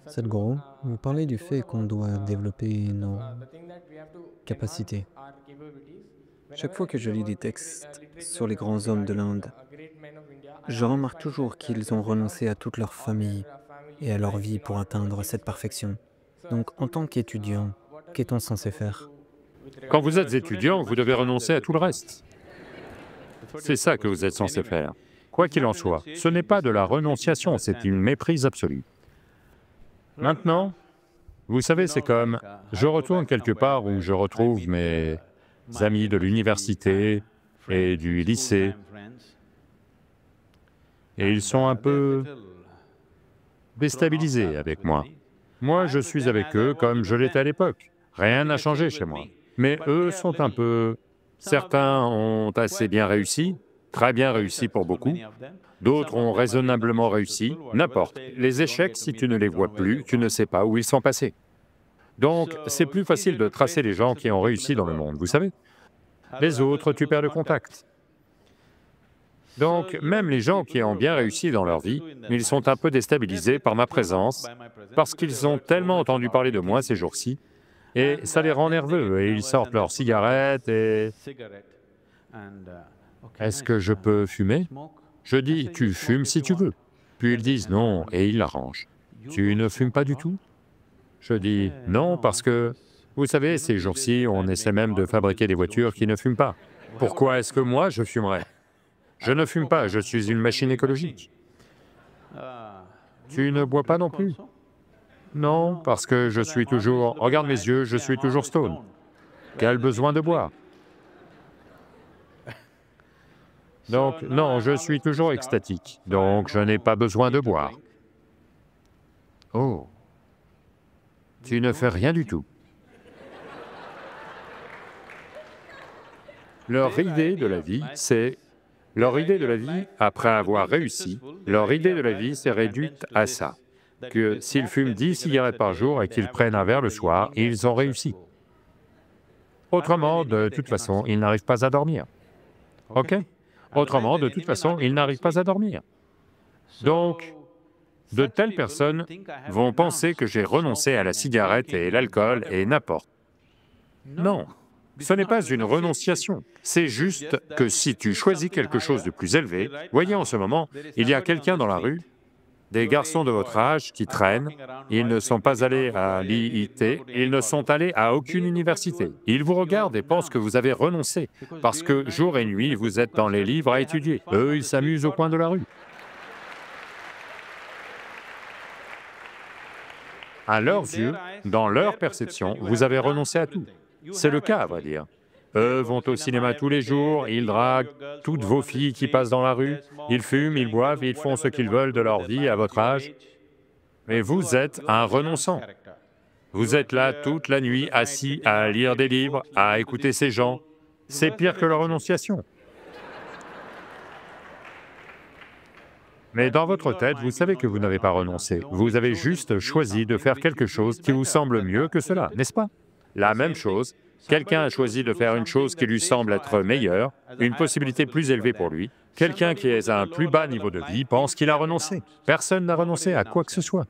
Sadhguru, vous parlez du fait qu'on doit développer nos capacités. Chaque fois que je lis des textes sur les grands hommes de l'Inde, je remarque toujours qu'ils ont renoncé à toute leur famille et à leur vie pour atteindre cette perfection. Donc, en tant qu'étudiant, qu'est-on censé faire? Quand vous êtes étudiant, vous devez renoncer à tout le reste. C'est ça que vous êtes censé faire. Quoi qu'il en soit, ce n'est pas de la renonciation, c'est une méprise absolue. Maintenant, vous savez, c'est comme, je retourne quelque part où je retrouve mes amis de l'université et du lycée, et ils sont un peu déstabilisés avec moi. Moi, je suis avec eux comme je l'étais à l'époque. Rien n'a changé chez moi. Mais eux sont un peu... Certains ont assez bien réussi, très bien réussi pour beaucoup. D'autres ont raisonnablement réussi, n'importe. Les échecs, si tu ne les vois plus, tu ne sais pas où ils sont passés. Donc, c'est plus facile de tracer les gens qui ont réussi dans le monde, vous savez. Les autres, tu perds le contact. Donc, même les gens qui ont bien réussi dans leur vie, ils sont un peu déstabilisés par ma présence, parce qu'ils ont tellement entendu parler de moi ces jours-ci, et ça les rend nerveux, et ils sortent leurs cigarettes et... Est-ce que je peux fumer? Je dis, tu fumes si tu veux. Puis ils disent non, et ils l'arrangent. Tu ne fumes pas du tout? Je dis, non, parce que, vous savez, ces jours-ci, on essaie même de fabriquer des voitures qui ne fument pas. Pourquoi est-ce que moi, je fumerais? Je ne fume pas, je suis une machine écologique. Tu ne bois pas non plus? Non, parce que je suis toujours... Regarde mes yeux, je suis toujours stone. Quel besoin de boire? Donc, non, je suis toujours extatique, donc je n'ai pas besoin de boire. Oh, tu ne fais rien du tout. Leur idée de la vie, c'est... Leur idée de la vie, après avoir réussi, leur idée de la vie s'est réduite à ça, que s'ils fument 10 cigarettes par jour et qu'ils prennent un verre le soir, ils ont réussi. Autrement, de toute façon, ils n'arrivent pas à dormir. Ok? Autrement, de toute façon, ils n'arrivent pas à dormir. Donc, de telles personnes vont penser que j'ai renoncé à la cigarette et l'alcool et n'importe. Non, ce n'est pas une renonciation, c'est juste que si tu choisis quelque chose de plus élevé, voyez en ce moment, il y a quelqu'un dans la rue, des garçons de votre âge qui traînent, ils ne sont pas allés à l'IIT, ils ne sont allés à aucune université. Ils vous regardent et pensent que vous avez renoncé, parce que jour et nuit, vous êtes dans les livres à étudier. Eux, ils s'amusent au coin de la rue. À leurs yeux, dans leur perception, vous avez renoncé à tout. C'est le cas, à vrai dire. Eux vont au cinéma tous les jours, ils draguent toutes vos filles qui passent dans la rue, ils fument, ils boivent, ils font ce qu'ils veulent de leur vie à votre âge. Mais vous êtes un renonçant. Vous êtes là toute la nuit, assis à lire des livres, à écouter ces gens. C'est pire que la renonciation. Mais dans votre tête, vous savez que vous n'avez pas renoncé. Vous avez juste choisi de faire quelque chose qui vous semble mieux que cela, n'est-ce pas? La même chose, quelqu'un a choisi de faire une chose qui lui semble être meilleure, une possibilité plus élevée pour lui. Quelqu'un qui est à un plus bas niveau de vie pense qu'il a renoncé. Personne n'a renoncé à quoi que ce soit.